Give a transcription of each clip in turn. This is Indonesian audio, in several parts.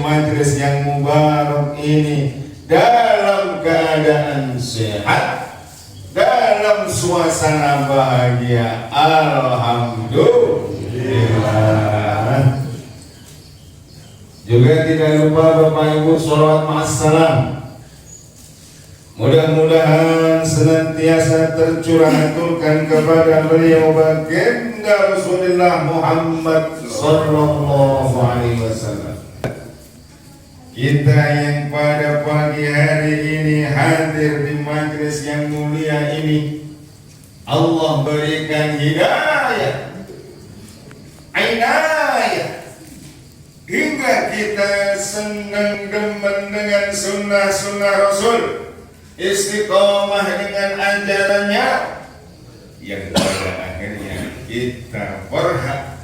majelis yang mubarak ini dalam keadaan sehat, dalam suasana bahagia. Alhamdulillah. Juga tidak lupa Bapak Ibu sholawat ma'assalam. Mudah-mudahan senantiasa tercurahkan kepada beliau baginda Rasulullah Muhammad sallallahu alaihi wasallam. Kita yang pada pagi hari ini hadir di majelis yang mulia ini, Allah berikan hidayah, inayah, hingga kita senang demen dengan sunnah-sunnah Rasul, istiqomah dengan ajarannya, yang pada akhirnya kita berhak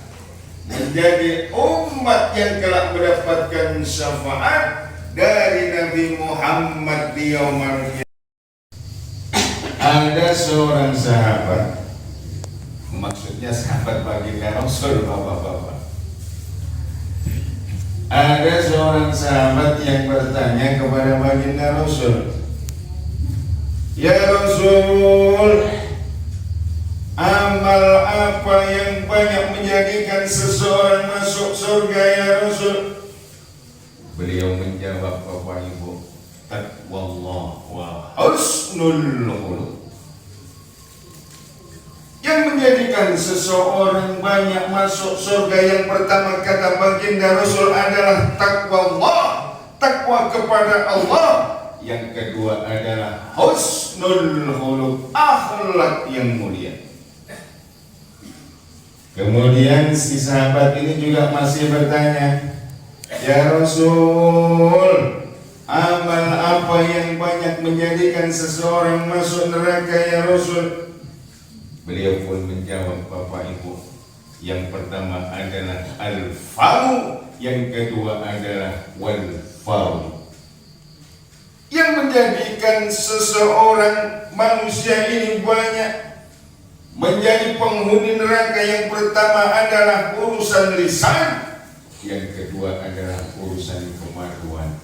menjadi umat yang telah mendapatkan syafaat dari Nabi Muhammad di yaumul qiyamah. Ada seorang sahabat, maksudnya sahabat baginda Rasul, bapak-bapak. Ada seorang sahabat yang bertanya kepada baginda Rasul, "Ya Rasul, amal apa yang banyak menjadikan seseorang masuk surga ya Rasul?" Beliau menjawab, Bapak Ibu, taqwallah wa husnul khuluq. Yang menjadikan seseorang banyak masuk surga, yang pertama kata baginda Rasul adalah taqwallah, takwa kepada Allah. Yang kedua adalah husnul khuluq, akhlak yang mulia. Kemudian si sahabat ini juga masih bertanya, "Ya Rasul, amal apa yang banyak menjadikan seseorang masuk neraka ya Rasul?" Beliau pun menjawab, Bapak Ibu, yang pertama adalah al-famu, yang kedua adalah wal-famu. Yang menjadikan seseorang manusia ini banyak menjadi penghuni neraka, yang pertama adalah urusan lisan, yang kedua adalah urusan kemaluan.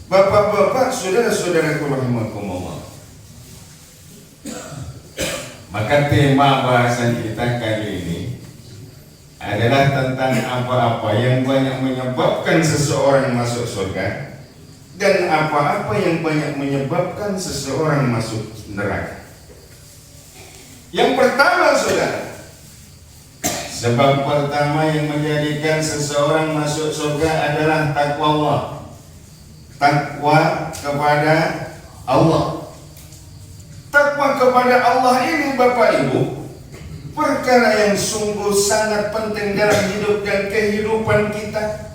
Bapak-bapak, saudara-saudaraku rahimakumullah, maka tema bahasan kita kali ini adalah tentang apa-apa yang banyak menyebabkan seseorang masuk surga dan apa-apa yang banyak menyebabkan seseorang masuk neraka. Yang pertama, saudara, sebab pertama yang menjadikan seseorang masuk surga adalah takwa Allah, takwa kepada Allah. Takwa kepada Allah ini, Bapak Ibu, perkara yang sungguh sangat penting dalam hidup dan kehidupan kita.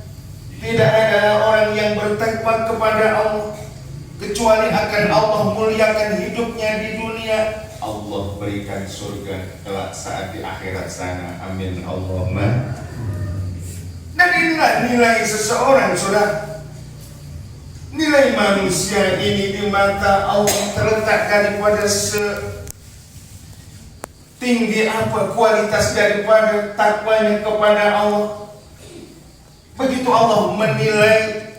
Tidak ada orang yang bertakwa kepada Allah kecuali akan Allah muliakan hidupnya di dunia, Allah berikan surga kelak saat di akhirat sana. Amin Allahumma. Dan inilah nilai seseorang, saudara. Nilai manusia ini di mata Allah terletak daripada setinggi apa kualitas daripada takwanya kepada Allah. Begitu Allah menilai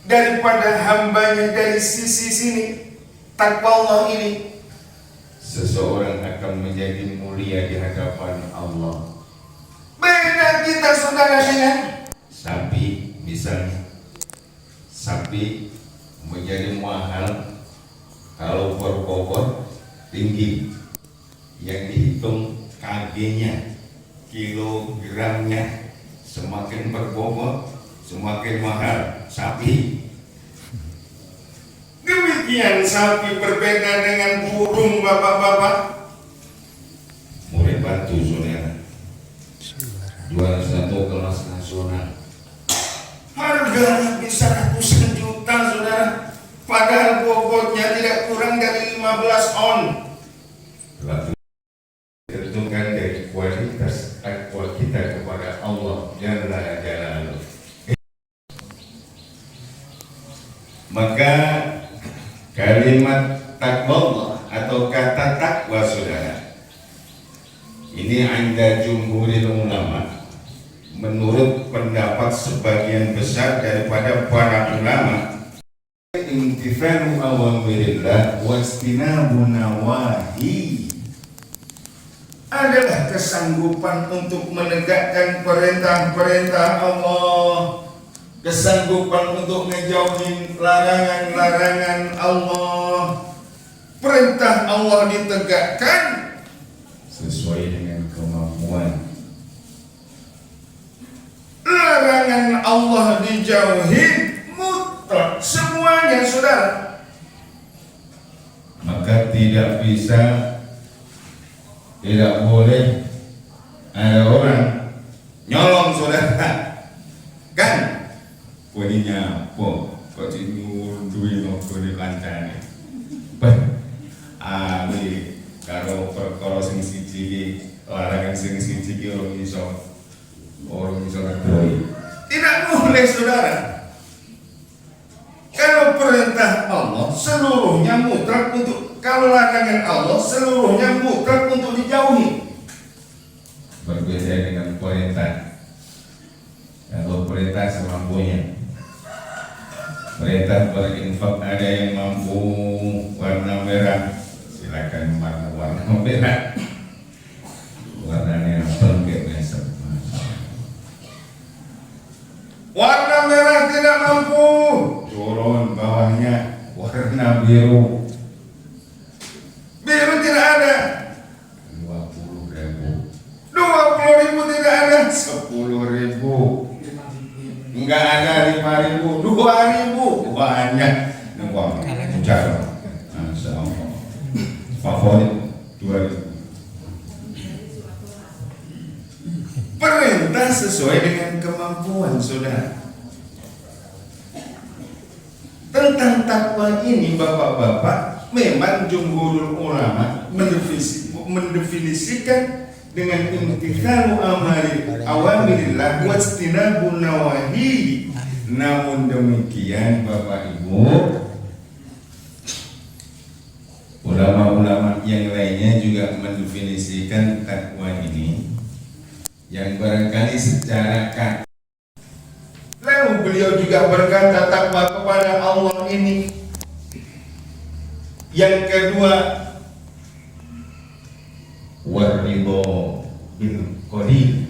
daripada hambanya dari sisi sini, takwa Allah ini, seseorang akan menjadi mulia di hadapan Allah. Beda kita, saudara, dengan sapi misalnya. Sapi menjadi mahal kalau berbobot tinggi, yang dihitung kg-nya, kilogramnya, semakin berbobot semakin mahal sapi. Demikian sapi berbeda dengan burung, bapak-bapak. Murid bantu, saudara, juara satu kelas nasional, harganya bisa ratusan juta, saudara, padahal bobotnya tidak kurang dari 15 on. Tentukan dari kualitas takwa kita kepada Allah Jalla Jalaluhu. Maka kalimat takwa atau kata takwa, saudara, ini anda jumhuril ulama menurut pendapat sebagian besar daripada para ulama, imtithalu awamirillah wastinabu nawahi adalah kesanggupan untuk menegakkan perintah-perintah Allah, kesanggupan untuk ngejauhin larangan-larangan Allah. Perintah Allah ditegakkan sesuai dengan kemampuan, larangan Allah dijauhin mutlak semuanya, saudara. Maka tidak bisa, tidak boleh ada orang nyolong, saudara. Kan punya apa kok timbul duit nopo di kancane. Kalau perkara sing siji larangan sing siji ki orang iso ngadoi. Tidak boleh, saudara. Kalau perintah Allah seluruhnya mutlak untuk, kalau larangan Allah seluruhnya mutlak untuk dijauhi. Berbeda dengan perintah. Kalau perintah semampunya. Perintah berinfak, ada yang mampu warna merah, silakan warna merah. Warnanya apa enggak biasa. Warna merah tidak mampu, turun bawahnya warna biru. Biru tidak ada, 20.000. 20.000 tidak ada, 10.000. Enggak ada, 5.000, 2.000. Banyak uang bicara. Masya Allah. Favorit 2.000. Perintah sesuai dengan kemampuan, saudara. Tentang takwa ini, bapak-bapak, memang jumhurul ulama mendefinisikan dengan imtithalu awamirillah wastinabu nawahi. Namun demikian, Bapak Ibu, ulama-ulama yang lainnya juga mendefinisikan takwa ini yang barangkali secara kata. Lalu beliau juga berkata takwa kepada Allah ini yang kedua, waridho bil qalil.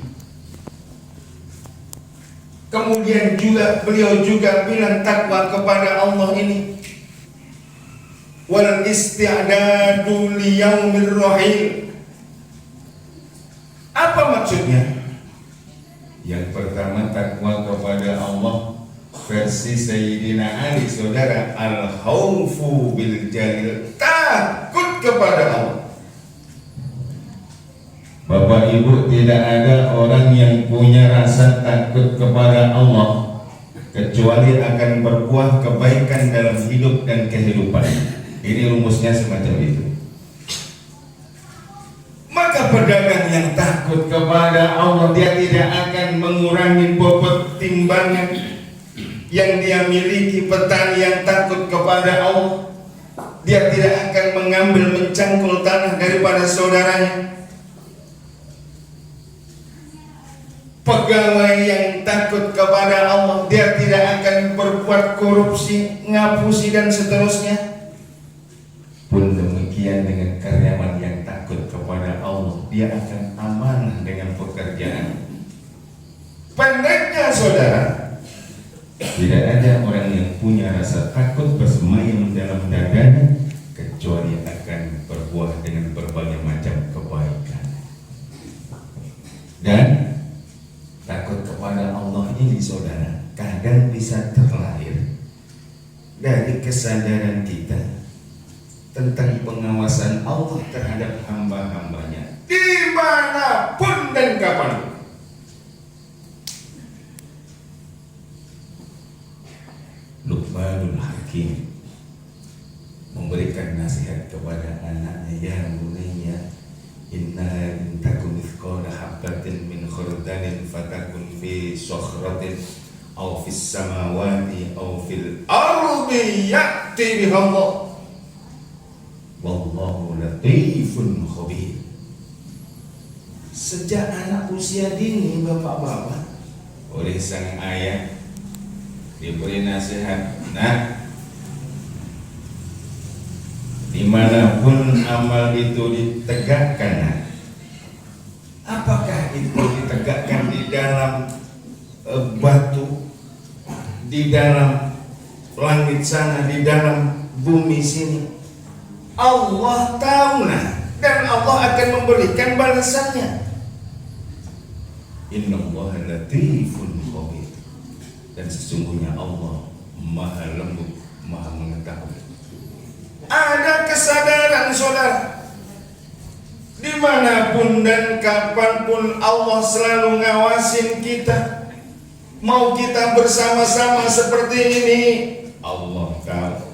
Kemudian juga beliau juga bilang takwa kepada Allah ini wal isti'dadu li yaumir rahil. Apa maksudnya? Yang pertama, takwa kepada Allah versi Sayyidina Ali, saudara, al-khawfu bil jalil, takut kepada Allah. Bapak Ibu, tidak ada orang yang punya rasa takut kepada Allah kecuali akan berbuah kebaikan dalam hidup dan kehidupan. Ini rumusnya semacam itu. Maka pedagang yang takut kepada Allah, dia tidak akan mengurangi bobot timbangan yang dia miliki. Petani yang takut kepada Allah, dia tidak akan mengambil mencangkul tanah daripada saudaranya. Pegawai yang takut kepada Allah, dia tidak akan berbuat korupsi, ngapusi dan seterusnya. Pun demikian dengan karyawan yang takut kepada Allah, dia akan amanah dengan pekerjaan. Pendeknya, saudara, tidak ada orang yang punya rasa takut bersemayam dalam dadanya kecuali akan berbuah dengan berbagai macam kebaikan. Dan takut kepada Allah ini, saudara, kadang bisa terlahir dari kesadaran kita tentang pengawasan Allah terhadap hamba-hambanya dimanapun dan kapanpun. Luqmanul Hakim memberikan nasihat kepada anaknya, ya bunayya, inna takum mithqala habatin min khardalin fatakun fi sakhratin aw fis samawati aw fil ardi ya'ti biha Allah wallahu latifun khabir. Sejak anak usia dini, bapak-bapak, oleh sang ayah, diberi nasihat, nah, dimanapun amal itu ditegakkan, apakah itu ditegakkan di dalam batu, di dalam langit sana, di dalam bumi sini, Allah tahu, nah, dan Allah akan memberikan balasannya. Innallaha latifun khabir, dan sesungguhnya Allah maha lembut, maha mengetahui. Ada kesadaran saudara, dimanapun dan kapanpun Allah selalu ngawasin kita. Mau kita bersama-sama seperti ini, Allah tahu.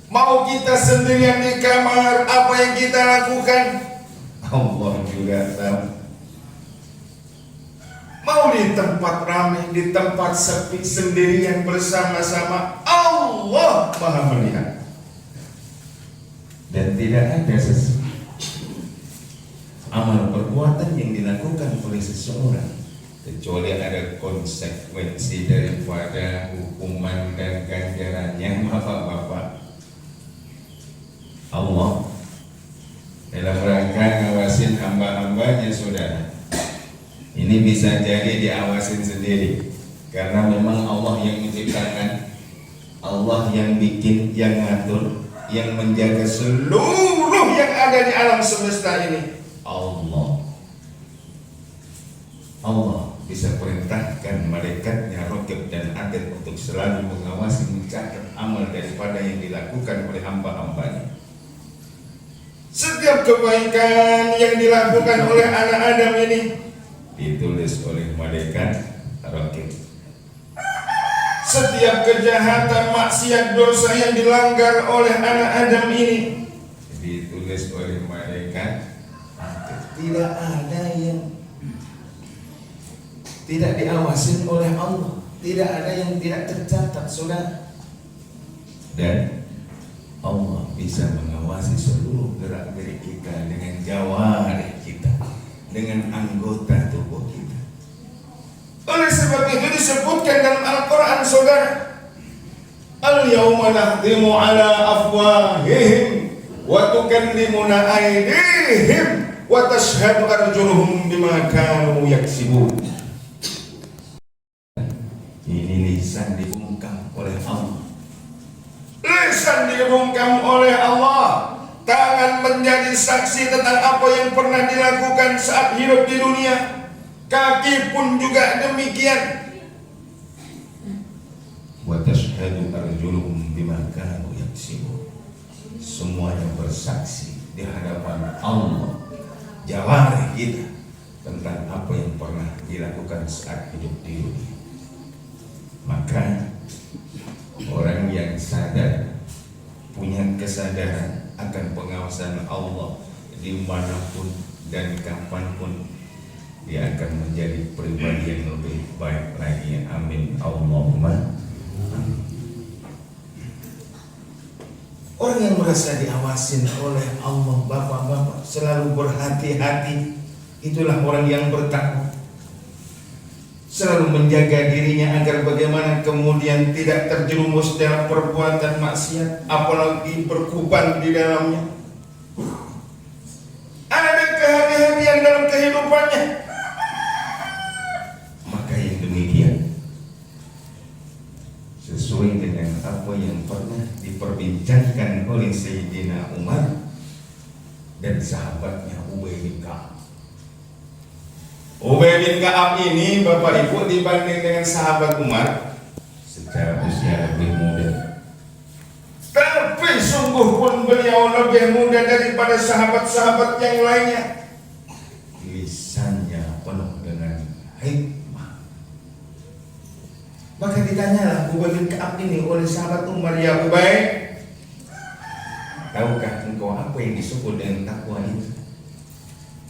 Mau kita sendirian di kamar, apa yang kita lakukan, Allah juga tahu. Mau di tempat ramai, di tempat sepi, sendirian bersama-sama, Allah maha melihat. Dan tidak ada amal perbuatan yang dilakukan oleh seseorang kecuali ada konsekuensi daripada hukuman dan ganjarannya. Bapak-bapak, Allah dalam rangka ngawasin hamba-hambanya saudara, ini bisa jadi diawasin sendiri karena memang Allah yang menciptakan, Allah yang bikin, yang ngatur, yang menjaga seluruh yang ada di alam semesta ini. Allah bisa perintahkan malaikatnya Raqib dan Atid untuk selalu mengawasi, mencatat amal daripada yang dilakukan oleh hamba-hambanya. Setiap kebaikan yang dilakukan oleh anak Adam ini ditulis oleh malaikat Raqib. Setiap kejahatan, maksiat, dosa yang dilanggar oleh anak Adam ini ditulis oleh malaikat. Tidak ada yang tidak diawasin oleh Allah, tidak ada yang tidak tercatat, saudara. Dan Allah bisa mengawasi seluruh gerak-gerik kita dengan jawarih kita, dengan anggota tubuh kita. Oleh sebab itu disebutkan dalam Al-Quran, saudara, Al-yawma nakhtimu ala afwahihim wa tukallimuna aydihim wa tashhadu arjuluhum bima kanu yaksibun. Ini lisan dibungkam oleh Allah. Lisan dibungkam oleh Allah. Tangan menjadi saksi tentang apa yang pernah dilakukan saat hidup di dunia. Kaki pun juga demikian. Wa tashhadu arjuluhum bima kanu yaksibun. Semuanya bersaksi di hadapan Allah, jawarih kita, tentang apa yang pernah dilakukan saat hidup di dunia. Maka orang yang sadar, punya kesadaran akan pengawasan Allah dimanapun dan kapanpun, dia akan menjadi pribadi yang lebih baik lagi. Amin Allahumma. Orang yang merasa diawasin oleh Allah, bapak-bapak, selalu berhati-hati. Itulah orang yang bertakwa, selalu menjaga dirinya agar bagaimana kemudian tidak terjerumus dalam perbuatan maksiat, apalagi berkuban di dalamnya. Ada kehati-hatian dalam kehidupannya. Maka yang demikian sesuai dengan apa yang pernah diperbincangkan oleh Sayyidina Umar dan sahabatnya Ubay bin Ka'ab. Ubay bin Ka'ab ini, Bapak Ibu, dibanding dengan sahabat Umar secara usia lebih muda, tapi sungguh pun beliau lebih muda daripada sahabat-sahabat yang lainnya. Lisannya penuh dengan hikmah. Maka ditanyalah Ubay bin Ka'ab ini oleh sahabat Umar, ya Ubay, tahukah engkau apa yang disebut dengan takwa itu?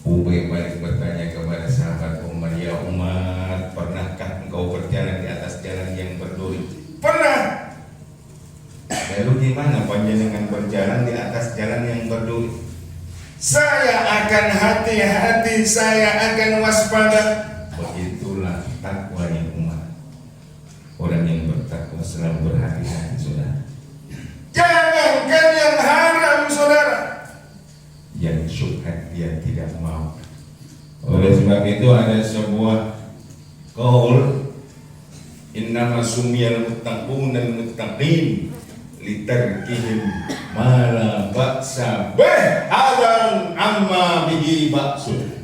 Ubay balik bertanya kepada sahabat Umar, ya Umar, pernahkah engkau berjalan di atas jalan yang berduri? Pernah. Lalu gimana panjenengan berjalan di atas jalan yang berduri? Saya akan hati-hati, saya akan waspada. Begitulah takwa yang bertakwa selalu berhati-hati saudara. Jangankan yang haram saudara, yang syubhat dia tidak mau. Oleh sebab itu ada sebuah qaul, innama sumiyal muttaqun dan muttaqin litarkihim ma la ba'sa bih hadan amma bihi ba'sun.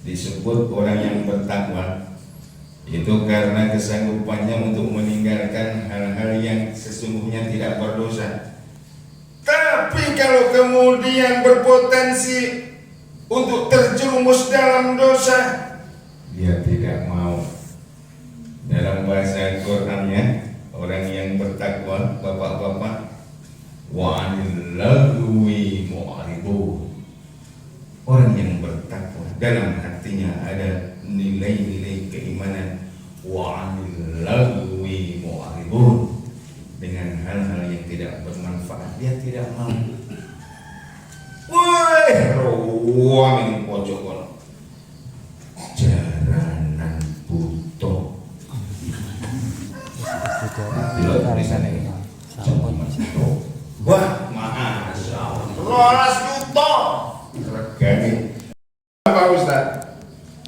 Disebut orang yang bertakwa itu karena kesanggupannya untuk meninggalkan hal-hal yang sesungguhnya tidak berdosa. Tapi kalau kemudian berpotensi untuk terjerumus dalam dosa, dia tidak mau. Dalam bahasa Qur'annya, orang yang bertakwa, bapak-bapak, wa'anil lagwi mu'aribu. Orang yang bertakwa dalam hatinya ada nilai-nilai keimanan, wa'anil lagwi mu'aribu. Dengan hal-hal yang tidak bermanfaat, dia tidak mau. Woi, ruang pojok kono. Jaranan butuh. Tidak tulisan ini. Wah, masya Allah. 12 juta. Regane. Apa Ustaz?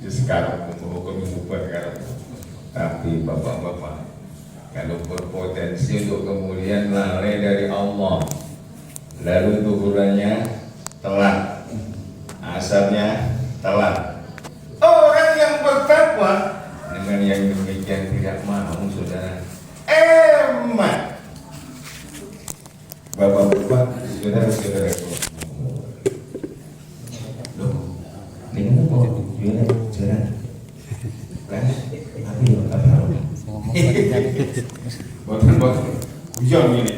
Ya sekarang hukum bubar sekarang. Tapi bapak-bapak, kalau berpotensi untuk kemudian lalai dari Allah, lalu tuhurannya telat, asapnya telat. Orang yang bertakwa dengan yang demikian tidak mau saudara. Emak, bapak-bapak, saudara-saudaraku. Loh, ini kok jualan jalan? Kan? Tapi nggak tahu. Boten-boten, jauh ini.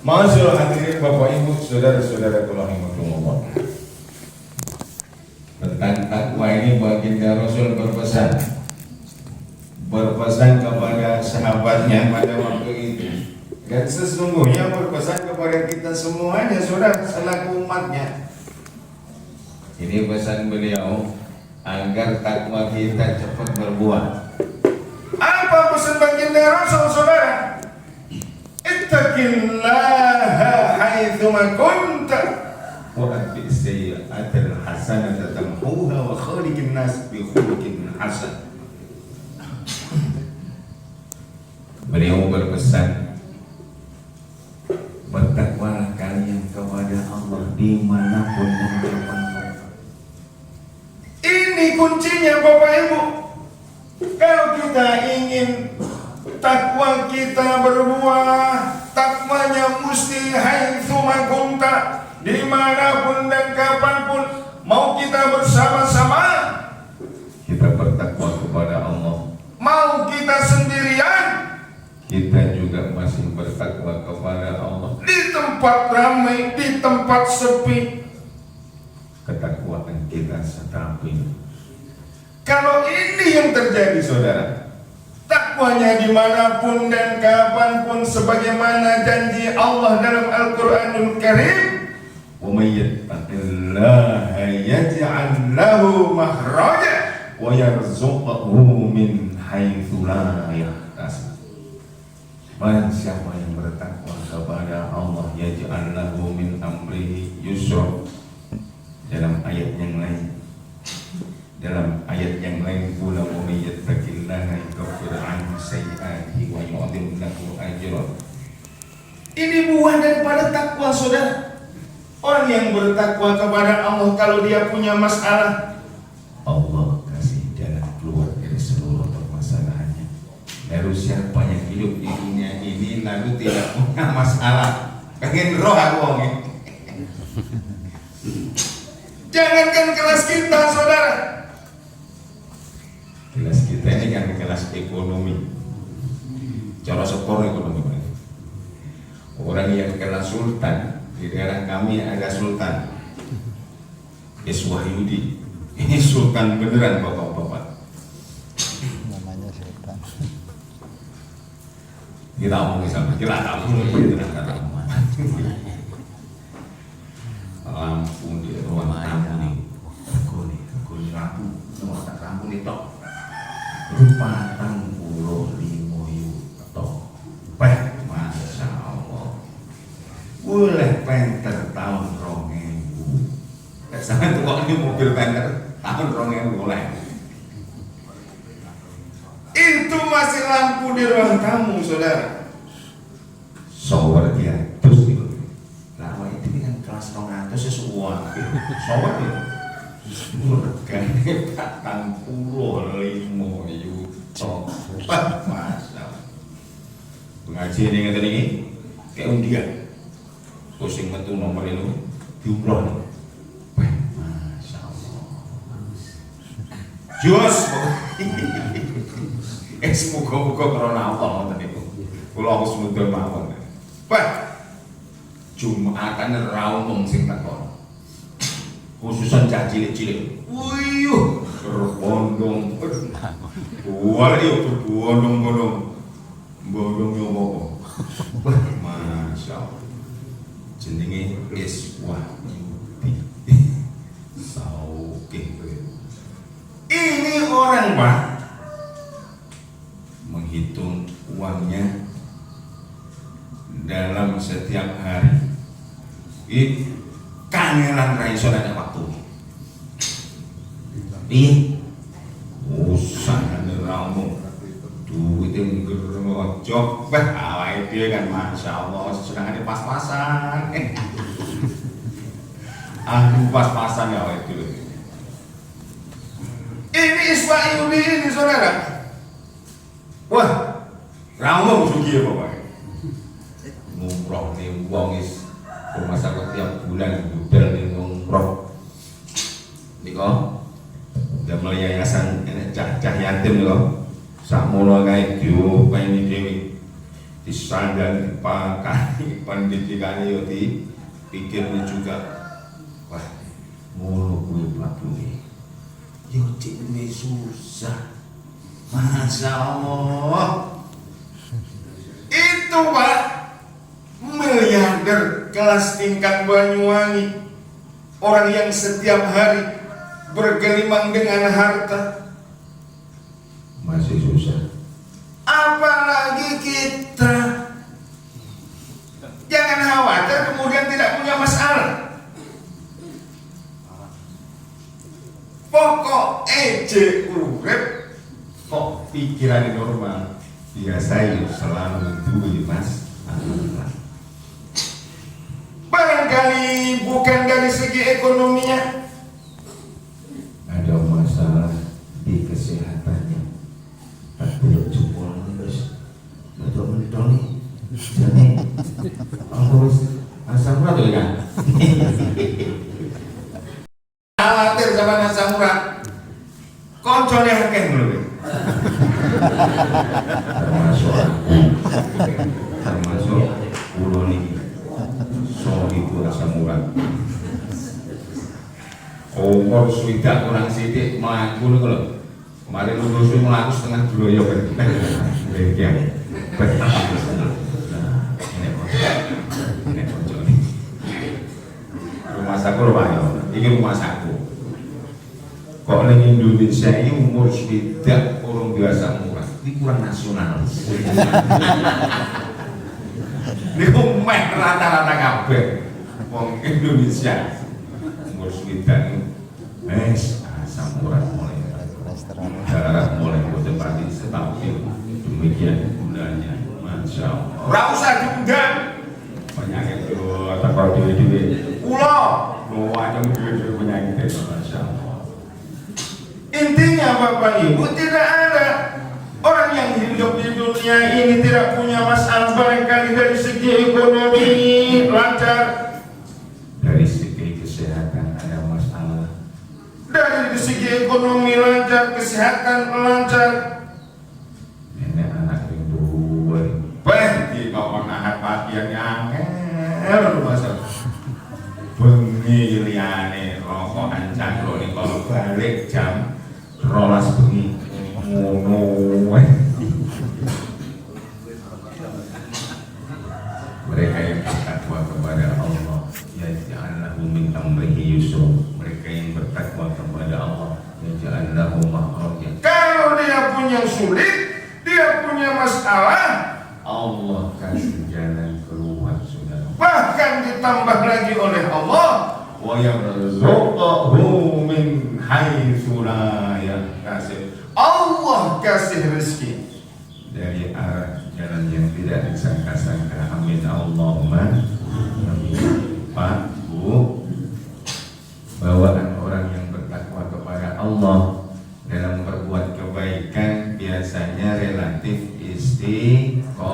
Masyaallah hadirin Bapak Ibu, saudara-saudara rahimahumullah. Tentang takwa ini baginda Rasul berpesan kepada sahabatnya pada waktu itu, dan sesungguhnya berpesan kepada kita semuanya, saudara, selaku umatnya. Ini pesan beliau agar takwa kita cepat berbuah. Apa pesan baginda Rasul, saudara? Ittaqillaha haitsuma kunta wa atbi' sayyi'atal hasanata tamhuha wa khaliqin nas bi khuluqin hasan. Beliau berpesan, bertakwalah kalian kepada Allah dimanapun dan kapanpun. Ini kuncinya Bapak Ibu. Kalau kita ingin takwa kita berbuah, takwanya mesti haitsuma kunta, dimanapun dan kapanpun. Mau kita bersama-sama, kita bertakwa kepada Allah. Mau kita sendirian, kita juga masih bertakwa kepada Allah. Di tempat ramai, di tempat sepi, ketakwaan kita stabil. Kalau ini yang terjadi saudara, takwanya dimanapun dan kapanpun, sebagaimana janji Allah dalam Al-Quranul Karim, wa may yattaqillaha yaj'al lahu makhraja wa yarzuqhu min haitsu la yahtasib. Barang siapa yang bertakwa kepada Allah, yaj'al lahu min amrihi yusra. Dalam ayat yang lain pula, wa may yattaqillaha yukaffir anhu sayyi'atihi wa yu'dhim lahu ajra. Ini buah daripada takwa saudara. Orang yang bertakwa kepada Allah, kalau dia punya masalah, Allah kasih jalan keluar dari seluruh permasalahannya. Lalu siapa yang hidup di dunia ini lalu tidak punya masalah, pengen roh aku ini. Jangankan kelas kita saudara, kelas kita ini kan kelas ekonomi, cara sektor ekonomi. Orang yang kelas sultan, di daerah kami ada sultan Iswahyudi. Ini sultan beneran bapak-bapak. Namanya sultan. Kita omong sama, kita tahu itu kata lampu di ruang tamu nih, aku nih lampu, nomor tak lampu nih tok. 45 yuta. Masya Allah. Boleh penter tahun 2000. Saya tuh kok ini mobil penter tahun 2000 boleh. Itu masih lampu di ruang tamu, saudara. Shower dia terus itu. Lah itu kan kelas 200 sesuatu. Shower ya. Regane 45 yuta. Masa. Pengajian yang ngeten iki kayak undian. Pusing metu nomor itu diumroh. Masya Allah. Jos. Semoga-moga karena Allah ngoten niku. Kula wis mudhun mawon. Wah. Jumatan ra umum sing takon. Khususan cah cilik-cilik. Wuyuh, berbondong. Wah, yo berbondong-bondong. Bondong yo apa? Masya Allah. Jenenge Iswah Yudi. Sauke. Ini orang Pak menghitung uangnya dalam setiap hari. Kangelan ra iso ada waktu. Usahane ramu. Duit yang gerojok, awake dhewe kan Masya Allah sedangane pas-pasan. Pas-pasan ya awake dhewe. Ini Ismail ini saudara. Wah, ramu sugih ya Bapak. Ngumroh nih wong is rumah sakit tiap bulan budal nih ngumroh. Niko, damel yayasan cah yatim niko. Sakmono kae diopeni dhewe. Disandang dipakani pendidikane yo dipikirne juga. Wah, ngono kuwi plakune. Yo cek susah. Masya Allah. Itu Pak miliarder kelas tingkat Banyuwangi, orang yang setiap hari bergelimang dengan harta, masih susah. Apalagi kita. Jangan khawatir kemudian tidak punya masalah. Pokok eje urip kok pikiran normal. Biasa selalu duit Mas. Barangkali bukan dari segi ekonominya, ada masalah di kesehatannya. Tapi jempol terus betul betul nih. Jadi harus asam urat ya kan? Khawatir sama asam urat. Koncone akeh lho. Termasuk pulau ini soal itu asam urat. Umur swidak kurang sidik melaku nih kalau kemarin lulus melaku setengah bloyo kan. Ini bocor nih. Rumah saku ini rumah saku. Kok ning Indonesia ini umur swidak orang biasa murah. Ini kurang nasional. Ini meh rata-rata kabeh wong Indonesia umur swidak asam urat mulai darah mulai berdebat stabil. Demikian gunanya. Masya Allah. Ora usah diundang. Penyakit itu takut dewe-dewe. Kula ada dewe-dewe penyakit itu. Masya Allah. Intinya Bapak Ibu, tidak ada orang yang hidup di dunia ini tidak punya masalah. Barangkali dari segi ekonomi lancar, dari segi kesehatan ada masalah, dari segi ekonomi lancar, kesehatan lancar. Nenek anak yang dua di bawah nahan bagian yang angel masalah. Bengi liane rokokan cangkro nih kalau balik jam rolas bengi ngono. Mereka yang bertakwa kepada Allah, ya ja'allahu min amrihi yusra. Mereka yang bertakwa kepada Allah, ya ja'allahu makhraja. Kalau dia punya yang sulit, dia punya masalah, Allah kasih jalan keluar, saudara. Bahkan ditambah lagi oleh Allah, wa yarzuqhu min haitsu la yahtasib. Allah kasih rezeki dari arah jalan yang tidak disangka-sangka. Amin Allahumma amin. Pak, Bu, bawaan orang yang bertakwa kepada Allah dalam berbuat kebaikan biasanya relatif istiqomah.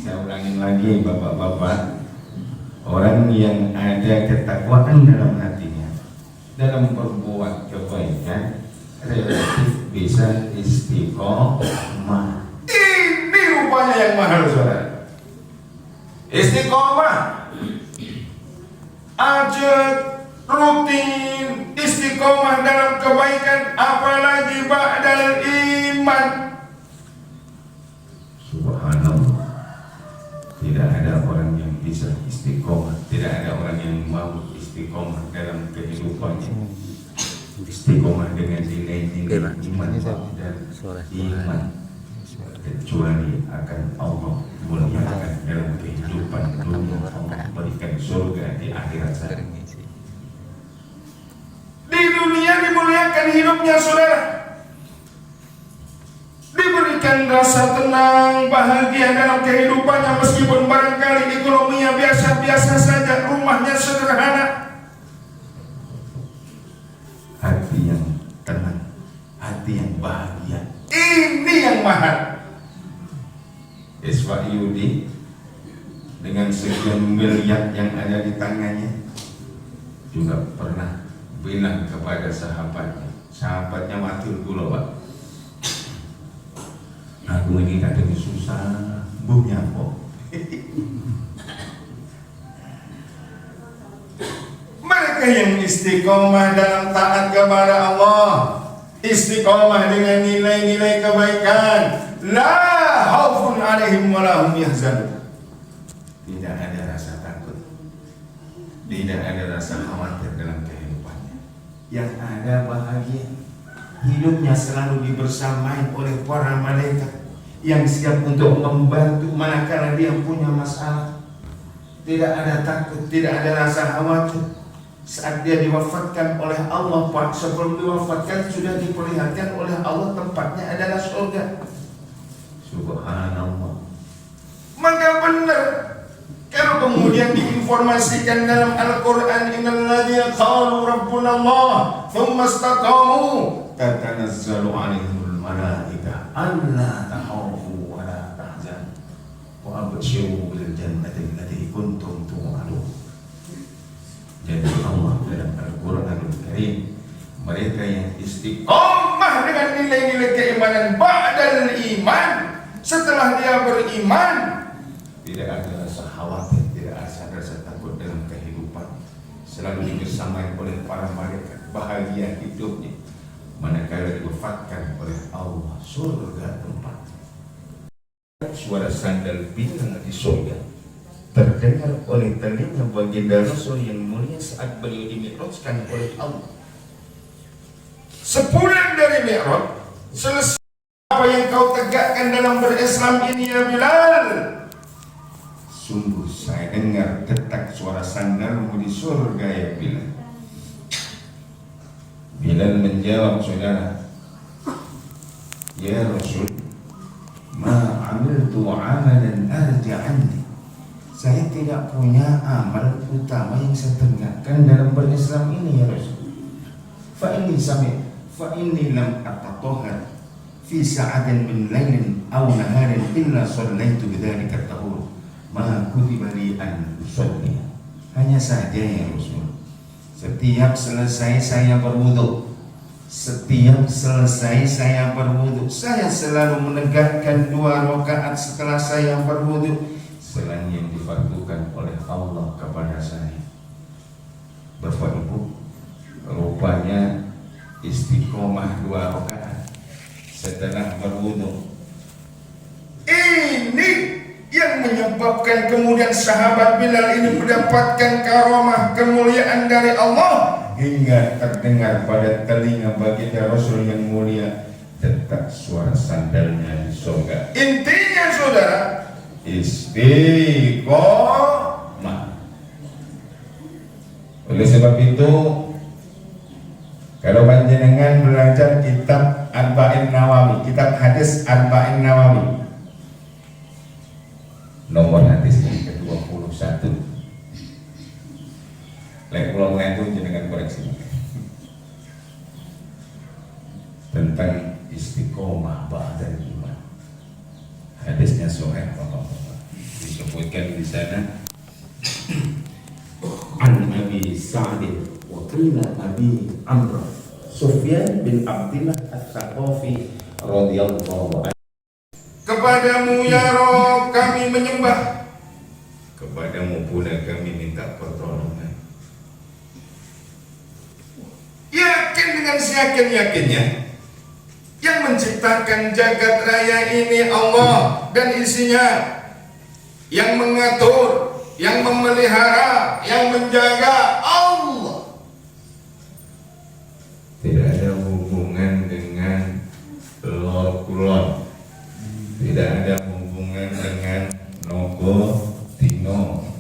Saya ulangin lagi bapak-bapak, orang yang ada ketakwaan dalam hatinya dalam berbuat kebaikan relatif bisa istiqomah. Ini rupanya yang mahal, saudara. Istiqomah aja rutin, istiqomah dalam kebaikan, apalagi ba'dal iman. Subhanallah, tidak ada orang yang bisa istiqomah, tidak ada orang yang mau istiqomah dalam kehidupannya, istiqomah dengan nilai-nilai iman dan iman, kecuali akan Allah muliakan dalam kehidupan dunia, Allah berikan surga di akhirat sana. Di dunia dimuliakan hidupnya, saudara, diberikan rasa tenang, bahagia dalam kehidupannya, meskipun barangkali ekonominya biasa-biasa saja, rumahnya sederhana. Hati yang tenang, hati yang bahagia, ini yang mahal. Iswa Yudi dengan sekian miliar yang ada di tangannya juga pernah bilang kepada sahabatnya matur kula, Pak, aku ini kadang susah, buh nyapa. Mereka yang istiqomah dalam taat kepada Allah, istiqomah dengan nilai-nilai kebaikan, la khaufun alaihim wa la hum yahzanun. Tidak ada rasa takut, tidak ada rasa khawatir dalam kehidupannya. Yang ada bahagia, hidupnya selalu dibersamai oleh para malaikat yang siap untuk membantu manakala dia punya masalah. Tidak ada takut, tidak ada rasa khawatir. Saat dia diwafatkan oleh Allah, Pak, sebelum diwafatkan sudah diperlihatkan oleh Allah tempatnya adalah surga. Subhanallah. Maka benar kalau kemudian diinformasikan dalam Al-Quran, innal ladzina qalu rabbuna Allah tsumma istaqamu tatanazzalu 'alaihimul malaikah alla takhafu wa la tahzanu wa abshiru bil jannati allati kuntum tu'adun. Jadi Allah dalam Al-Quranul Karim, mereka yang istiqomah dengan nilai-nilai keimanan ba'dal iman, setelah dia beriman, tidak ada rasa khawatir, tidak ada rasa takut dalam kehidupan, selalu dibersamai oleh para malaikat, bahagia hidupnya manakala diwafatkan oleh Allah, surga tempat. Suara sandal bintang di surga terdengar oleh telinga baginda Rasul yang mulia saat beliau dimi'rajkan oleh Allah. Sepulang dari Mi'raj, selesai apa yang kau tegakkan dalam berislam ini ya Bilal. Sungguh saya dengar detak suara sandalmu di surga ya Bilal. Bilal menjawab, saudara, ya Rasul, ma amiltu amalan arja'anni. Saya tidak punya amal utama yang saya tegakkan dalam berislam ini ya Rasul. Fa inni lam atatohar fi sa'atin min lailin aw naharin illa shallaitu bidzalika at-tahur ma kutiba li an usalli. Hanya saja ya Rasul, setiap selesai saya berwudu, saya selalu menegakkan 2 rakaat setelah saya berwudu selain yang difardukan oleh Allah kepada saya. Bapak Ibu, rupanya istiqomah 2 rakaat setelah berwudu ini yang menyebabkan kemudian sahabat Bilal ini mendapatkan karamah kemuliaan dari Allah, hingga terdengar pada telinga baginda Rasul yang mulia, tetap suara sandalnya di surga. Intinya saudara, istiqomah. Oleh sebab itu, kalau panjenengan belajar kitab Arba'in Nawawi, kitab hadis Arba'in Nawawi, nomor hadis yang ke-21, lek kula ngandung jenengan koreksi tentang istiqomah ba'dal iman. Hadisnya sahih Bapak-bapak. Disebutkan di sana an Abi Sa'd wa qila Abi Amr Sufyan bin Abdillah As-Saqafi radhiyallahu anhu. Kepadamu ya Rabb kami menyembah, kepadamu pula kami minta pertolongan. Yakin dengan seyakin-yakinnya, yang menciptakan jagat raya ini Allah dan isinya, yang mengatur, yang memelihara, yang menjaga Allah. Tidak ada hubungan dengan lor kulon, tidak ada hubungan dengan nogo tino.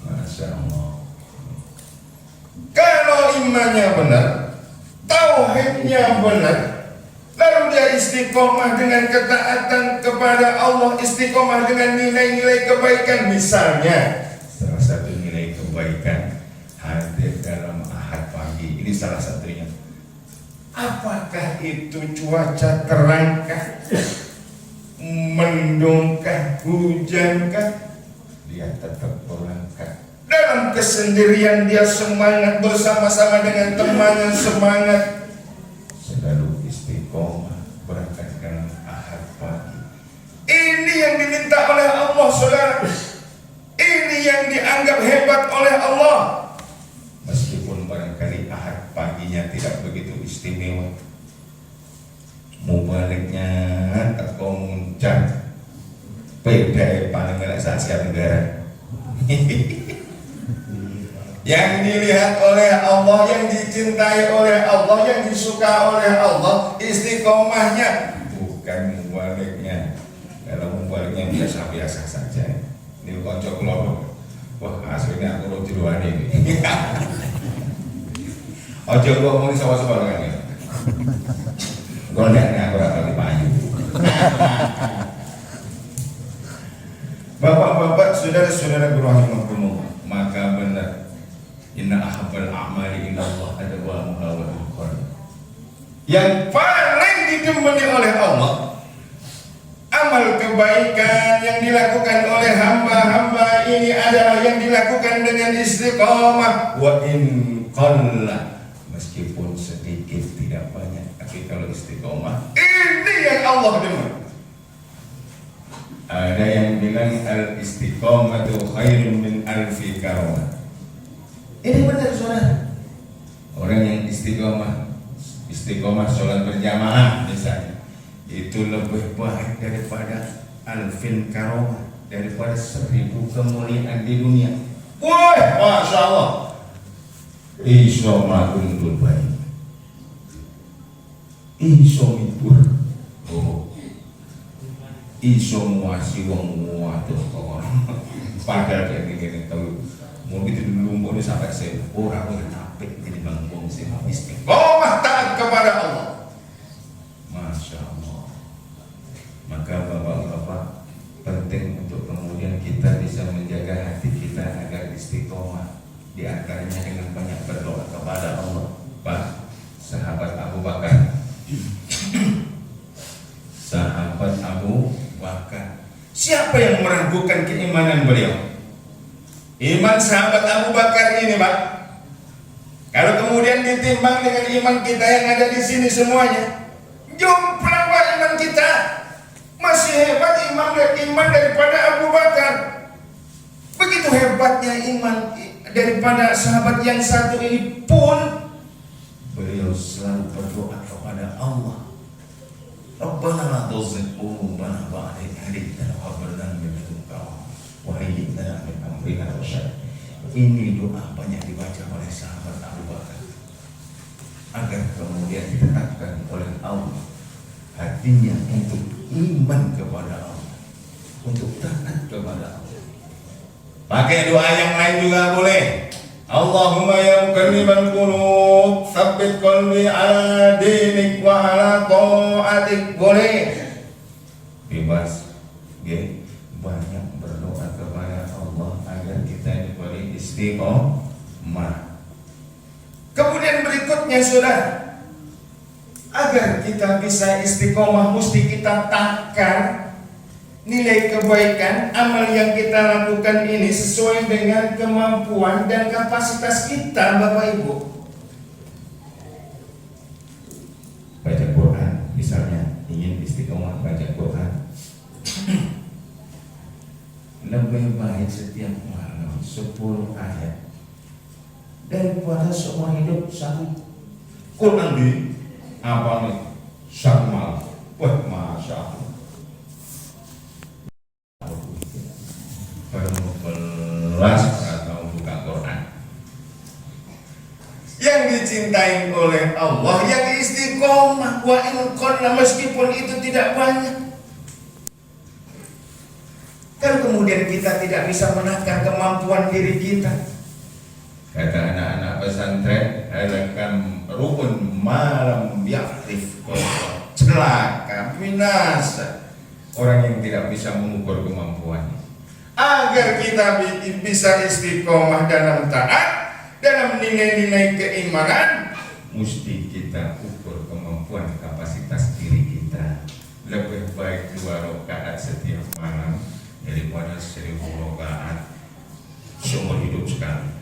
Masya Allah. Kalau imannya benar, tauhidnya benar, lalu dia istiqomah dengan ketaatan kepada Allah, istiqomah dengan nilai-nilai kebaikan. Misalnya, salah satu nilai kebaikan hadir dalam ahad pagi. Ini salah satunya. Apakah itu cuaca terangkah, mendungkah, hujankah, dia tetap berangkat. Dalam kesendirian dia semangat, bersama-sama dengan temannya semangat, selalu istiqomah berangkat dalam ahad pagi. Ini yang diminta oleh Allah, saudara. Ini yang dianggap hebat oleh Allah. Meskipun barangkali ahad paginya tidak begitu istimewa, mubaliknya teko muncak beda paling elek Asia Tenggara. Yang dilihat oleh Allah, yang dicintai oleh Allah, yang disuka oleh Allah, istiqomahnya, bukan mubaliknya. Kalau mubaliknya biasa-biasa saja. Ini konco kelompok, wah aslinya aku lo jeluan ini. Ojo gua ngomong sama-sama dengan ini. Gondaknya aku rapal di payu. Bapak-bapak, saudara-saudara rahimahumullah, maka benar, inna ahabbal a'mali ila Allah adwamuha wa al-qur'an. Yang paling digemari oleh Allah, amal kebaikan yang dilakukan oleh hamba-hamba ini adalah yang dilakukan dengan istiqamah. Wa in qalla, meskipun sedikit tidak banyak, tapi kalau istiqamah, ini yang Allah dengar. Ada yang bilang al-istiqamatu khairun min alfi karamah. Ini benar saudara. Orang yang istiqamah sholat berjamaah misalnya, itu lebih baik daripada alfin karamah, daripada 1000 kemuliaan di dunia. Wah, masya Allah. Iso magundul baik, iso mibur, iso muasi wong muatuh padahal gini tahu mau gitu dulu mau sampai saya orang apik jadi bangun sih istiqomah taat kepada Allah. Masya Allah. Maka bapak-bapak, penting untuk kemudian kita bisa menjaga hati kita agar istiqomah, di antaranya dengan banyak berdoa kepada Allah. Pak, sahabat Abu Bakar, sahabat Abu Bakar, siapa yang meragukan keimanan beliau? Iman sahabat Abu Bakar ini, Pak, kalau kemudian ditimbang dengan iman kita yang ada di sini semuanya, jomplang Pak, iman kita masih hebat iman daripada Abu Bakar. Begitu hebatnya iman daripada sahabat yang satu ini pun, beliau selalu berdoa kepada Allah, Rabbana la tuzigh qulubana ba'da idh hadaytana wa hab lana min ladunka wa hayyi' lana min amrina rasyada. Ini doa banyak dibaca oleh sahabat Abu Bakar agar kemudian yang ditetapkan oleh Allah, hatinya untuk iman kepada Allah, untuk taat kepada Allah. Pakai doa yang lain juga boleh. Allahumma ya muqallibal qulub, tsabbit qalbi ala dinik wa ala ta'atik, boleh. Bebas. Okay. Banyak berdoa kepada Allah agar kita diberi istiqomah. Kemudian berikutnya saudara, agar kita bisa istiqomah mesti kita takar nilai kebaikan amal yang kita lakukan ini sesuai dengan kemampuan dan kapasitas kita, Bapak Ibu. Baca Quran misalnya, ingin istiqomah baca Quran, lebih baik setiap malam 10 ayat daripada seumur hidup satu Quran di apa nih satu malam. Wah, masya Allah. Perlu kelas atau buka Quran yang dicintai oleh Allah, yang istiqomah wa in qalla, meskipun itu tidak banyak. Kan kemudian kita tidak bisa menakar kemampuan diri kita. Kata anak-anak pesantren, rekam rukun malam biakrif, celaka, binasa orang yang tidak bisa mengukur kemampuannya. Agar kita bisa istiqomah dalam taat, dalam nilai-nilai keimanan, mesti kita ukur kemampuan kapasitas diri kita. Lebih baik 2 rakaat setiap malam daripada 1000 rakaat seumur hidup sekali.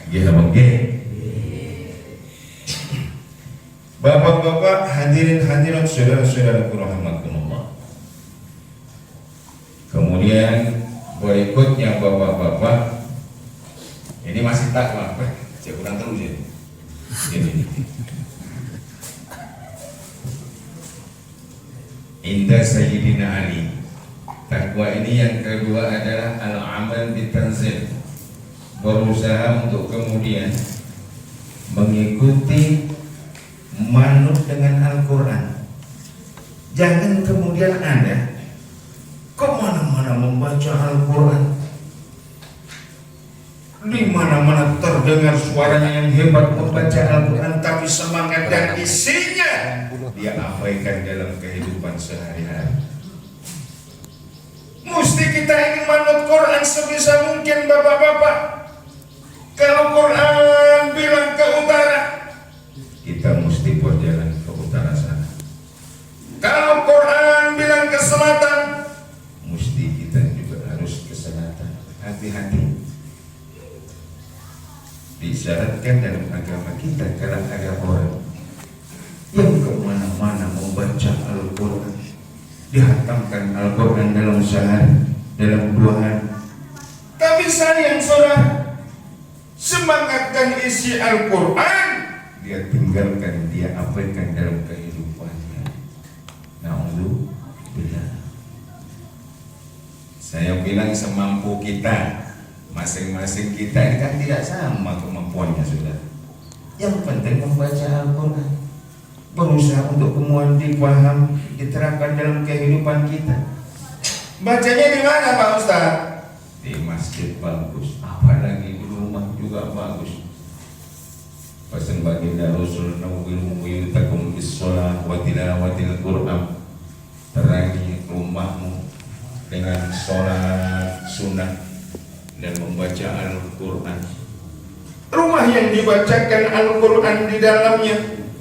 Ya, oke. Bapak-bapak, hadirin hadirat, saudara-saudaraku rahimakumullah. Kemudian berikutnya bapak-bapak, ini masih takwa, saya kurang terus ya. Ini. Indah Sayyidina Ali. Takwa ini yang kedua adalah al-amal bitanzil, berusaha untuk kemudian mengikuti manut dengan Al-Quran. Jangan kemudian Anda kemana-mana membaca Al-Quran, di mana-mana terdengar suaranya yang hebat membaca Al-Quran, tapi semangat dan isinya dia abaikan dalam kehidupan sehari-hari. Mesti kita ingin manut Quran sebisa mungkin, bapak-bapak. Kalau Quran bilang ke utara, kita mesti berjalan ke utara sana. Kalau Quran bilang ke selatan, mesti kita juga harus ke selatan. Hati-hati. Disyaratkan dalam agama kita, kalau ada orang yang kemana-mana membaca Al-Quran, dihatamkan Al-Quran dalam sehari, dalam 2 hari, tapi sayang saudara, semangat dan isi Al-Quran dia tinggalkan, dia abaikan dalam kehidupannya. Na'udzubillah. Saya bilang semampu kita, masing-masing kita ini kan tidak sama kemampuannya sudah. Yang penting membaca Al-Quran, berusaha untuk kemudian dipaham, diterapkan dalam kehidupan kita. Bacanya di mana Pak Ustaz? Di masjid bagus, apalagi di rumah juga bagus. Pesan baginda Rasul, nawwiru buyutakum bis-shalah wa tilawatil Qur'an. Terangi rumahmu dengan sholat sunnah dan membaca Al-Quran. Rumah yang dibacakan Al-Quran di dalamnya,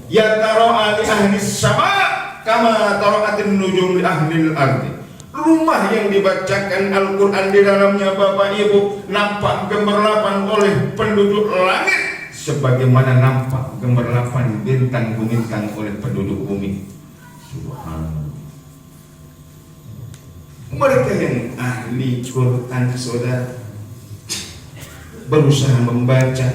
ya taro'a li ahli sama kama taro'atin nujum li ahli al-ardi. Rumah yang dibacakan Al-Quran di dalamnya, Bapak Ibu, nampak gemerlapan oleh penduduk langit sebagaimana nampak gemerlapan bintang-bintang oleh penduduk bumi. Subhanallah. Mereka yang ahli Quran, saudara, berusaha membaca,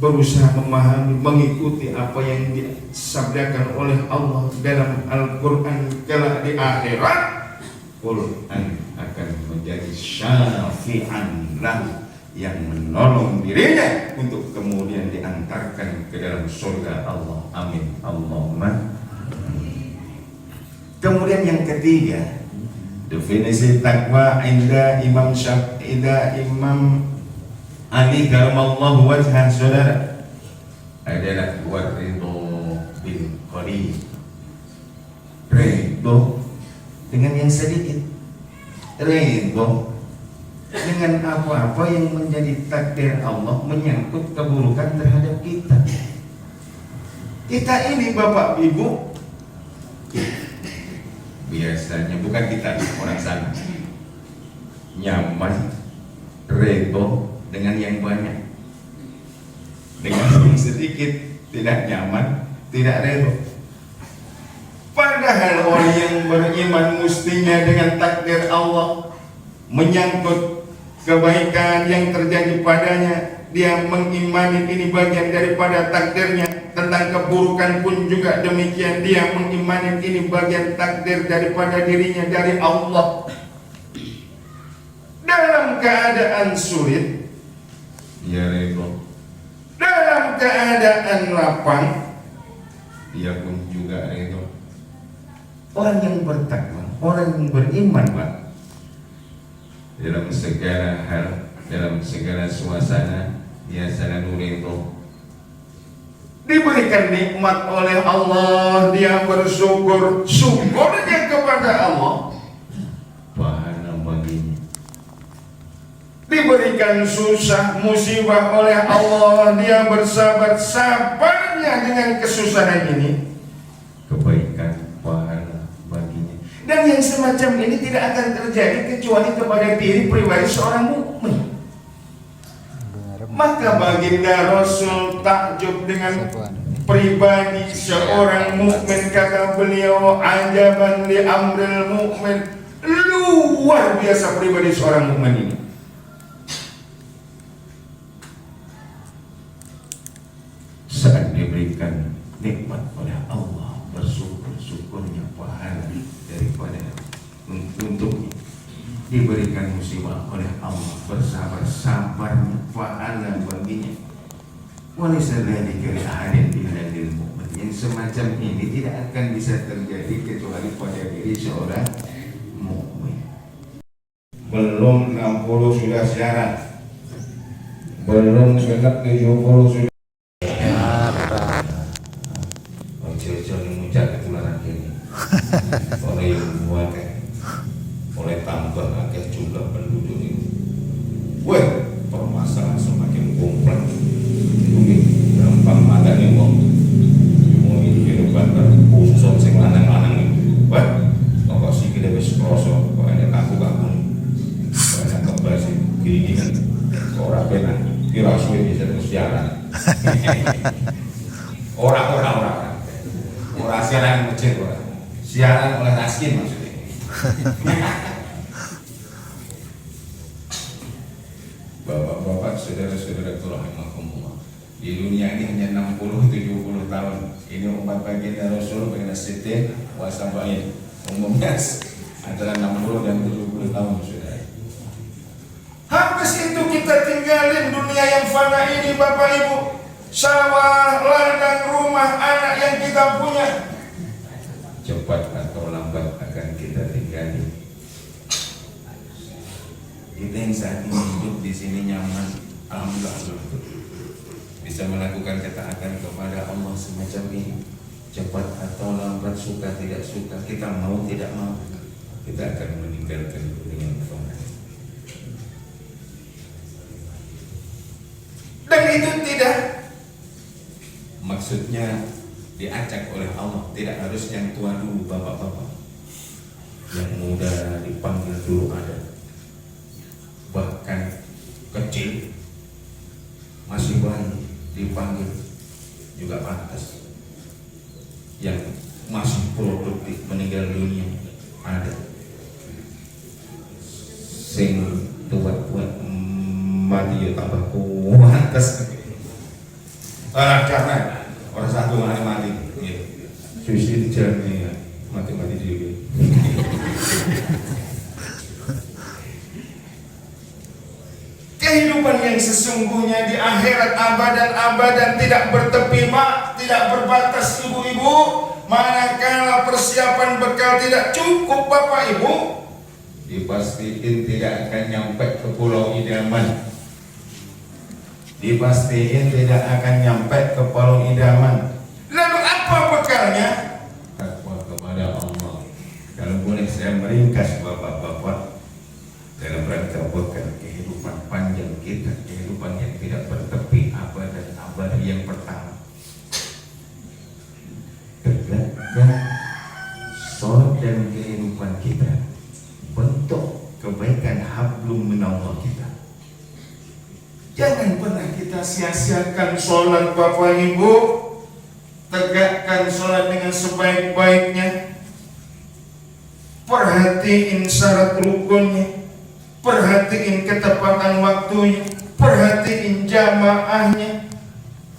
berusaha memahami, mengikuti apa yang disabdakan oleh Allah dalam Al-Quran. Kelak di akhirat, Quran akan menjadi syafi'an lahu, yang menolong dirinya untuk kemudian diantarkan ke dalam surga Allah. Amin. Allahumma. Kemudian yang ketiga, definisi takwa inda Imam Ali karamallahu wajhah, saudara, adalah waridho bil qalil, ridho dengan yang sedikit, ridho dengan apa-apa yang menjadi takdir Allah menyangkut keburukan terhadap kita. Kita ini Bapak Ibu, biasanya bukan kita, orang sana nyaman, ridho dengan yang banyak, dengan yang sedikit tidak nyaman, tidak ridho. Padahal orang yang beriman mestinya dengan takdir Allah menyangkut kebaikan yang terjadi padanya, dia mengimani ini bagian daripada takdirnya. Tentang keburukan pun juga demikian, dia mengimani ini bagian takdir daripada dirinya dari Allah. Dalam keadaan sulit, dia ridho. Dalam keadaan lapang, dia pun juga ridho. Orang yang bertakwa, orang yang beriman, Pak, dalam segala hal, dalam segala suasana, dia selalu ridho. Diberikan nikmat oleh Allah, dia bersyukur, syukurnya kepada Allah, pahala baginya. Diberikan susah, musibah oleh Allah, dia bersabar, sabarnya dengan kesusahan ini, kebaikan, pahala baginya. Dan yang semacam ini tidak akan terjadi kecuali kepada diri pribadi seorang mukmin. Maka baginda Rasul takjub dengan pribadi seorang mukmin, kata beliau, ajaban li amril mukmin, luar biasa pribadi seorang mukmin ini. Saat diberikan nikmat oleh Allah, bersyukur-syukurnya pahala daripada untuknya. Diberikan musibah oleh Allah, bersabar-sabarnya pahala baginya. Walaysa dzalika li ahadin illa lil mu'min. Yang semacam ini tidak akan bisa terjadi kecuali pada diri seorang mukmin. Belum 60 sudah siaran, belum genap 70 sudah. Ojo-ojo ngucap ketularan kene. Ora yo buat oleh tambah akeh jumlah penduduk ini. Wah, permasalahan semakin kompleks. Mungkin gampang madane wong. Wong iki kehidupan khusus sing lanang-lanang iki. Wah, kok sikile wis kroso, kok enek kaku-kaku. Kok enek kebas iki kan ora penak. Kira suwe bisa terus siaran. Ora siaran masjid ora. Siaran oleh Raskin maksudnya. Bapak-bapak, saudara-saudara rahimakumullah, di dunia ini hanya 60-70 tahun. Ini umat baginda Rasul baginda Siddiq wasabain, umumnya antara 60 dan 70 tahun, saudara. Habis itu kita tinggalin dunia yang fana ini, Bapak Ibu. Sawah, ladang, rumah, anak yang kita punya, cepat atau lambat akan kita tinggali. Kita yang saat ini hidup di sini nyaman, alhamdulillah, bisa melakukan ketaatan kepada Allah semacam ini. Cepat atau lambat, suka tidak suka, kita mau tidak mau, kita akan meninggalkan dunia yang fana. Dan itu tidak maksudnya diacak oleh Allah, tidak harus yang tua dulu, bapak-bapak. Yang muda dipanggil dulu ada. Bahkan kecil masih bayi dipanggil juga pantas. Yang masih produktif meninggal dunia ada. Sing tua-tua mati ya tambah pantas. Karena orang satu mati ya. Suicide journey ya. Mati-mati juga. Kehidupan yang sesungguhnya di akhirat abadan tidak bertepi Pak, tidak berbatas ibu-ibu. Manakala persiapan bekal tidak cukup Bapak Ibu, dipastiin tidak akan nyampe ke pulau idaman. Dipastiin tidak akan nyampe ke pulau idaman. Lalu apa bekalnya? Takwa kepada Allah. Kalau boleh saya meringkas Bapak-bapak, dalam rangka bekal kehidupan panjang kita, kehidupan yang tidak bertepi abad yang pertama, tegakkan sholat dalam kehidupan kita, bentuk kebaikan hablum minallah kita. Jangan pernah kita sia-siakan sholat Bapak Ibu. Tegakkan sholat dengan sebaik-baiknya. Perhatiin syarat rukunnya, perhatiin ketepatan waktunya, perhatiin jamaahnya,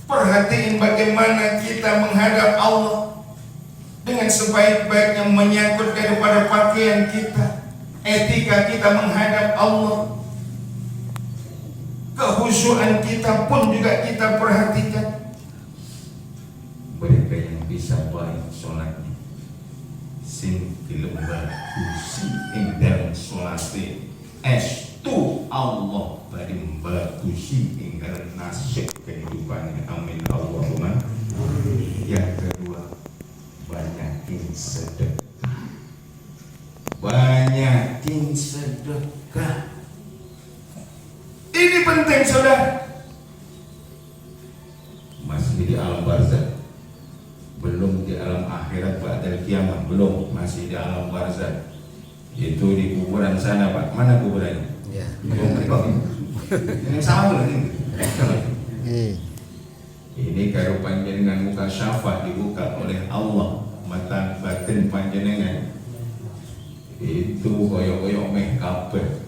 perhatiin bagaimana kita menghadap Allah dengan sebaik-baiknya, menyangkut daripada pakaian kita, etika kita menghadap Allah, kehusuan kita pun juga kita perhatikan. Mereka yang bisa baik sholatnya, sin lembar kusi dalam sholatnya, estu Allah bari bagusi ingkar nasib kehidupannya. Amin Allahumma. Yang kedua, banyakin sedekah. Banyakin sedekah. Ini penting saudara. Masih di alam barzah, belum di alam akhirat ba'dal kiamat, belum, masih di alam barzah. Itu di kuburan sana Pak. Mana kuburannya? Ya. Ini sama ini. Ini kalau panjenengan muka syafa dibuka oleh Allah, mata batin panjenengan itu koyok-koyok meh kabeh.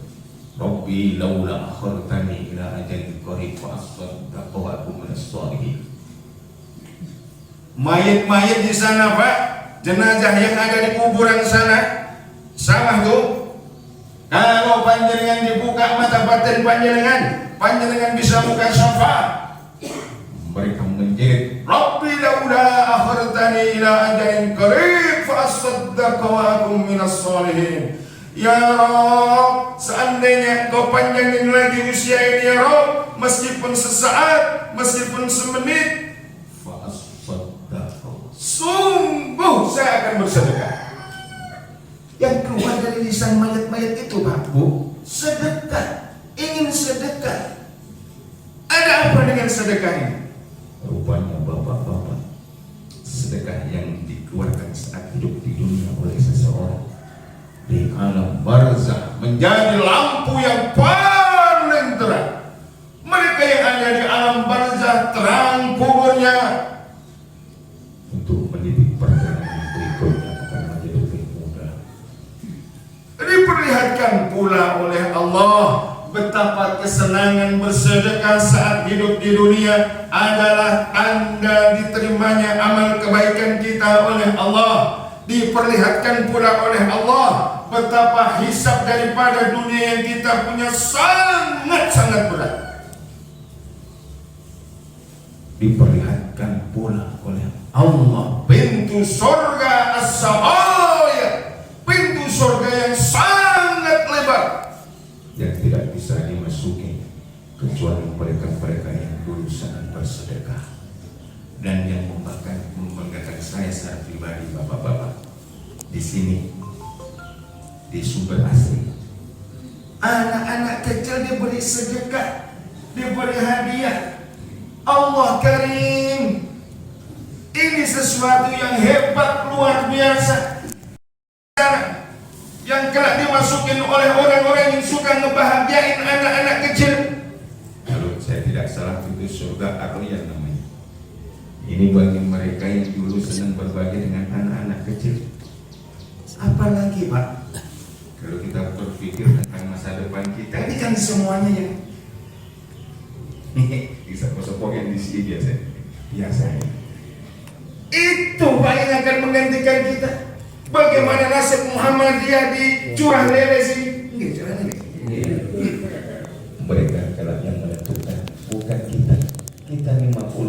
Rabbi laula akhartani ila ajalin qarib fa asaddaqu wa akun minas shalihin. Mayat-mayat di sana Pak, jenazah yang ada di kuburan sana, salah tuh. Kalau panjenengan dibuka mata batin panjenengan bisa buka syafa. Mereka menjerit, Rabbi laula akhartani ila ajalin qarib fa asaddaqu wa akun minas shalihin. Ya Rabb, seandainya Kau panjangin lagi usia ini ya Rabb, meskipun sesaat, meskipun semenit, sungguh saya akan bersedekah. Yang keluar dari lisan mayat-mayat itu Pak Bu, sedekah, ingin sedekah. Ada apa dengan sedekah ini? Rupanya bapak-bapak, sedekah yang dikeluarkan saat hidup di dunia oleh seseorang di alam barzah menjadi lampu yang paling terang. Mereka yang ada di alam barzah, terang kuburnya, untuk mendidik perjalanan berikutnya akan menjadi lebih mudah. Diperlihatkan pula oleh Allah betapa kesenangan bersedekah saat hidup di dunia adalah tanda diterimanya amal kebaikan kita oleh Allah. Diperlihatkan pula oleh Allah betapa hisab daripada dunia yang kita punya sangat-sangat berat. Diperlihatkan pula oleh Allah pintu surga as-samawiyah, pintu surga yang sangat lebar yang tidak bisa dimasuki kecuali mereka-mereka yang dulu sangat bersedekah. Dan yang membanggakan saya secara pribadi bapak-bapak, di sini di Sumber Asri, anak-anak kecil diberi sedekah, diberi hadiah. Allah Karim, ini sesuatu yang hebat, luar biasa, yang kelak dimasukin oleh orang-orang yang suka ngebahagiain anak-anak kecil. Kalau saya tidak salah itu surga Ar-Rayyan namanya. Ini bagi mereka yang dulu senang berbagi dengan anak-anak kecil. Apalagi Pak, kalau kita berpikir tentang masa depan kita, ini kan semuanya yang bisa kosopok yang di sini biasanya. Itu Pak yang akan menggantikan kita. Bagaimana nasib Muhammadiyah di curah lele sini? Mereka kalau yang menentukan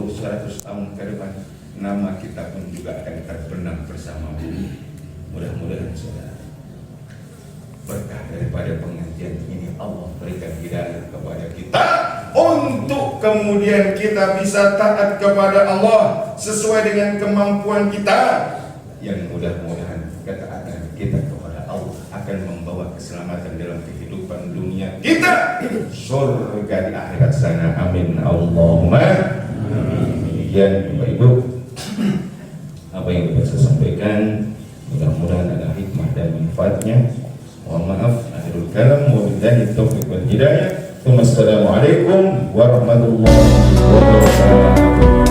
100 tahun ke depan nama kita pun juga akan terbenam bersama bumi. Mudah-mudahan saudara berkah daripada pengajian ini Allah berikan hidayah kepada kita untuk kemudian kita bisa taat kepada Allah sesuai dengan kemampuan kita, yang mudah-mudahan ketaatan kita kepada Allah akan membawa keselamatan dalam kehidupan dunia kita, surga di akhirat sana. Amin Allahumma amin. Demikian Bapak Ibu apa yang bisa saya sampaikan, mudah-mudahan ada hikmah dan manfaatnya. Mohon maaf, akhirul kalam, wabillahi taufiq wal hidayah. Assalamualaikum warahmatullahi wabarakatuh.